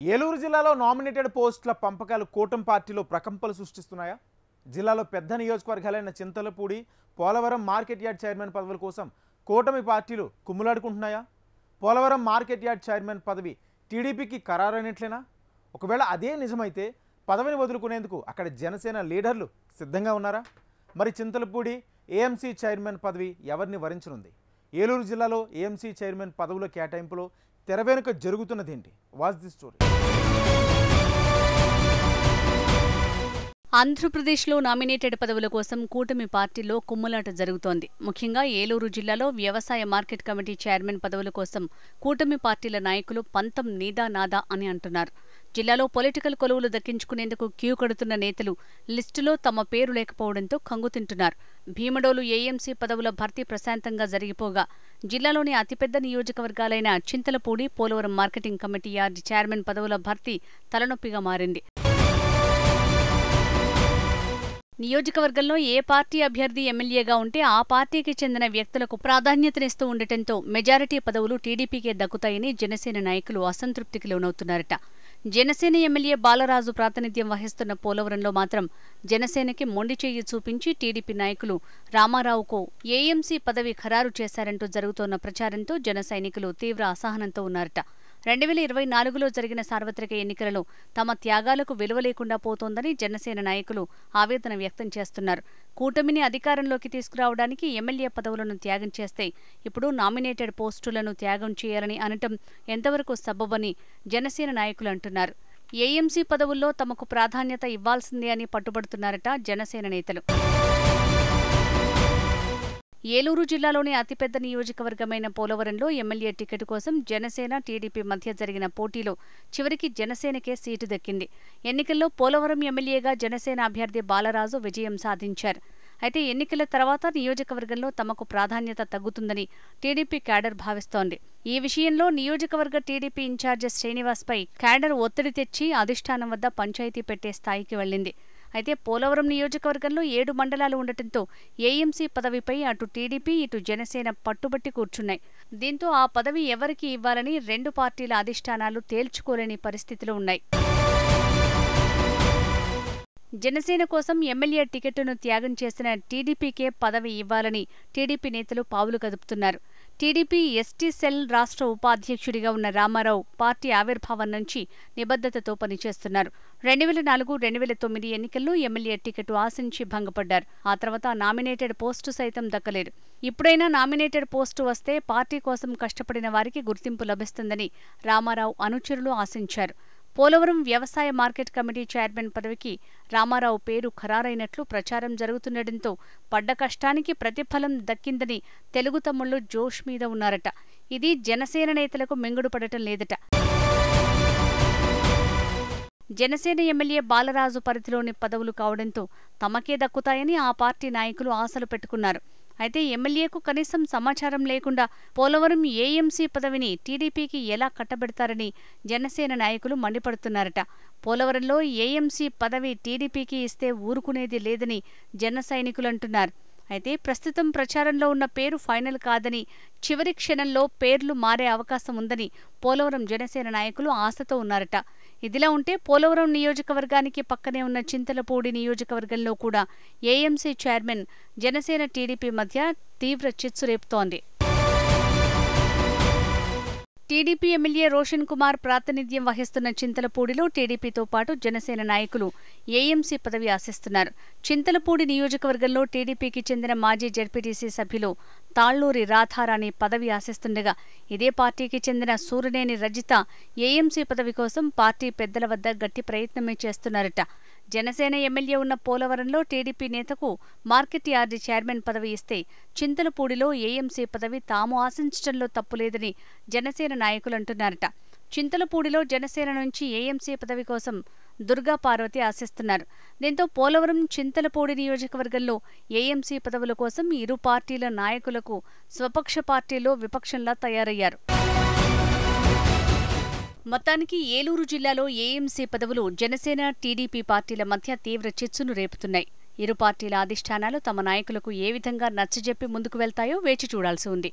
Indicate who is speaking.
Speaker 1: ఏలూరు జిల్లాలో నామినేటెడ్ పోస్టుల పంపకాలు కూటమి పార్టీలో ప్రకంపనలు సృష్టిస్తున్నాయా? జిల్లాలో పెద్ద నియోజకవర్గాలైన Chintalapudi, Polavaram market yard chairman పదవుల కోసం కూటమి పార్టీలు కుమ్ములాడుకుంటున్నాయా? పోలవరం మార్కెట్ యార్డ్ చైర్మన్ పదవి టీడీపీకి ఖరారైనట్లేనా? ఒకవేళ అదే నిజమైతే పదవిని వదులుకునేందుకు అక్కడ జనసేన లీడర్లు సిద్ధంగా ఉన్నారా? మరి చింతలపూడి ఏఎంసీ చైర్మన్ పదవి ఎవరిని వరించనుంది? ఏలూరు జిల్లాలో ఏఎంసీ చైర్మన్ పదవుల కేటాయింపులో తెర వెనుక జరుగుతున్నదేంటి? Watch the story.
Speaker 2: ఆంధ్రప్రదేశ్లో నామినేటెడ్ పదవుల కోసం కూటమి పార్టీలో కుమ్ములాట జరుగుతోంది. ముఖ్యంగా ఏలూరు జిల్లాలో వ్యవసాయ మార్కెట్ కమిటీ చైర్మన్ పదవుల కోసం కూటమి పార్టీల నాయకులు పంతం నీదా నాదా అని అంటున్నారు. జిల్లాలో పొలిటికల్ కొలువులు దక్కించుకునేందుకు క్యూ కడుతున్న నేతలు లిస్టులో తమ పేరు లేకపోవడంతో కంగుతింటున్నారు. భీమడోలు ఏఎంసీ పదవుల భర్తీ ప్రశాంతంగా జరిగిపోగా జిల్లాలోని అతిపెద్ద నియోజకవర్గాలైన Chintalapudi, Polavaram marketing committee yard chairman పదవుల భర్తీ తలనొప్పిగా మారింది. నియోజకవర్గంలో ఏ పార్టీ అభ్యర్థి ఎమ్మెల్యేగా ఉంటే ఆ పార్టీకి చెందిన వ్యక్తులకు ప్రాధాన్యతనిస్తూ ఉండటంతో మెజారిటీ పదవులు టీడీపీకే దక్కుతాయని జనసేన నాయకులు అసంతృప్తికి లోనవుతున్నారట. జనసేన ఎమ్మెల్యే బాలరాజు ప్రాతినిధ్యం వహిస్తున్న పోలవరంలో మాత్రం జనసేనకి మొండిచెయ్యి చూపించి టీడీపీ నాయకులు రామారావుకు ఏఎంసీ పదవి ఖరారు చేశారంటూ జరుగుతోన్న ప్రచారంతో జన సైనికులు తీవ్ర అసహనంతో ఉన్నారట. 2024లో జరిగిన సార్వత్రిక ఎన్నికలలో తమ త్యాగాలకు విలువ లేకుండా పోతోందని జనసేన నాయకులు ఆవేదన వ్యక్తం చేస్తున్నారు. కూటమిని అధికారంలోకి తీసుకురావడానికి ఎమ్మెల్యే పదవులను త్యాగం చేస్తే ఇప్పుడు నామినేటెడ్ పోస్టులను త్యాగం చేయాలని అనటం ఎంతవరకు సబబని జనసేన నాయకులు అంటున్నారు. ఏఎంసీ పదవుల్లో తమకు ప్రాధాన్యత ఇవ్వాల్సిందే అని పట్టుబడుతున్నారట జనసేన నేతలు. ఏలూరు జిల్లాలోని అతిపెద్ద నియోజకవర్గమైన పోలవరంలో ఎమ్మెల్యే టికెట్ కోసం జనసేన, టీడీపీ మధ్య జరిగిన పోటీలో చివరికి జనసేనకే సీటు దక్కింది. ఎన్నికల్లో పోలవరం ఎమ్మెల్యేగా జనసేన అభ్యర్థి బాలరాజు విజయం సాధించారు. అయితే ఎన్నికల తర్వాత నియోజకవర్గంలో తమకు ప్రాధాన్యత తగ్గుతుందని టీడీపీ క్యాడర్ భావిస్తోంది. ఈ విషయంలో నియోజకవర్గ టీడీపీ ఇన్ఛార్జి శ్రీనివాస్పై క్యాడర్ ఒత్తిడి తెచ్చి అధిష్టానం వద్ద పంచాయతీ పెట్టే స్థాయికి వెళ్లింది. అయితే పోలవరం నియోజకవర్గంలో 7 మండలాలు ఉండటంతో ఏఎంసీ పదవిపై అటు టీడీపీ, ఇటు జనసేన పట్టుబట్టి కూర్చున్నాయి. దీంతో ఆ పదవి ఎవరికి ఇవ్వాలని 2 పార్టీల అధిష్టానాలు తేల్చుకోలేని పరిస్థితిలో ఉన్నాయి. జనసేన కోసం ఎమ్మెల్యే టికెట్టును త్యాగం చేసిన టీడీపీకే పదవి ఇవ్వాలని టీడీపీ నేతలు పావులు కదుపుతున్నారు. టీడీపీ ఎస్టీ సెల్ రాష్ట్ర ఉపాధ్యక్షుడిగా ఉన్న రామారావు పార్టీ ఆవిర్భావం నుంచి నిబద్ధతతో పనిచేస్తున్నారు. 2004-2009 ఎన్నికల్లో ఎమ్మెల్యే టికెట్ ఆశించి భంగపడ్డారు. ఆ తర్వాత నామినేటెడ్ పోస్టు సైతం దక్కలేదు. ఇప్పుడైనా నామినేటెడ్ పోస్టు వస్తే పార్టీ కోసం కష్టపడిన వారికి గుర్తింపు లభిస్తుందని రామారావు అనుచరులు ఆశించారు. పోలవరం వ్యవసాయ మార్కెట్ కమిటీ చైర్మన్ పదవికి రామారావు పేరు ఖరారైనట్లు ప్రచారం జరుగుతుండటంతో పడ్డ కష్టానికి ప్రతిఫలం దక్కిందని తెలుగు తమ్ముళ్లు జోష్ మీద ఉన్నారట. ఇది జనసేన నేతలకు మింగుడు పడటం లేదట. జనసేన ఎమ్మెల్యే బాలరాజు పరిధిలోని పదవులు కావడంతో తమకే దక్కుతాయని ఆ పార్టీ నాయకులు ఆశలు పెట్టుకున్నారు. అయితే ఎమ్మెల్యేకు కనీసం సమాచారం లేకుండా పోలవరం ఏఎంసీ పదవిని టీడీపీకి ఎలా కట్టబెడతారని జనసేన నాయకులు మండిపడుతున్నారట. పోలవరంలో ఏఎంసీ పదవి టీడీపీకి ఇస్తే ఊరుకునేది లేదని జన సైనికులు అంటున్నారు. అయితే ప్రస్తుతం ప్రచారంలో ఉన్న పేరు ఫైనల్ కాదని, చివరి క్షణంలో పేర్లు మారే అవకాశం ఉందని పోలవరం జనసేన నాయకులు ఆశతో ఉన్నారట. ఇదిలా ఉంటే పోలవరం నియోజకవర్గానికి పక్కనే ఉన్న చింతలపూడి నియోజకవర్గంలో కూడా ఏఎంసీ చైర్మన్ జనసేన, టీడీపీ మధ్య తీవ్ర చిచ్చు రేపుతోంది. టీడీపీ ఎమ్మెల్యే రోషన్ కుమార్ ప్రాతినిధ్యం వహిస్తున్న చింతలపూడిలో టీడీపీతో పాటు జనసేన నాయకులు ఏఎంసీ పదవి ఆశిస్తున్నారు. చింతలపూడి నియోజకవర్గంలో టీడీపీకి చెందిన మాజీ జెడ్పీటీసీ సభ్యులు తాళ్లూరి రాధారాణి పదవి ఆశిస్తుండగా ఇదే పార్టీకి చెందిన సూరనేని రజిత ఏఎంసీ పదవి కోసం పార్టీ పెద్దల వద్ద గట్టి ప్రయత్నమే చేస్తున్నారట. జనసేన ఎమ్మెల్యే ఉన్న పోలవరంలో టీడీపీ నేతకు మార్కెట్ యార్డ్ చైర్మన్ పదవి ఇస్తే చింతలపూడిలో ఏఎంసీ పదవి తాము ఆశించడంలో తప్పులేదని జనసేన నాయకులు అంటున్నారట. చింతలపూడిలో జనసేన నుంచి ఏఎంసీ పదవి కోసం దుర్గా పార్వతి ఆశిస్తున్నారు. దీంతో పోలవరం, చింతలపూడి నియోజకవర్గంలో ఏఎంసీ పదవుల కోసం ఇరు పార్టీల నాయకులకు స్వపక్ష పార్టీలో విపక్షంలా తయారయ్యారు. మొత్తానికి ఏలూరు జిల్లాలో ఏఎంసీ పదవులు జనసేన, టీడీపీ పార్టీల మధ్య తీవ్ర చిచ్చును రేపుతున్నాయి. ఇరు పార్టీల అధిష్టానాలు తమ నాయకులకు ఏ విధంగా నచ్చజెప్పి ముందుకు వెళ్తాయో వేచి చూడాల్సి ఉంది.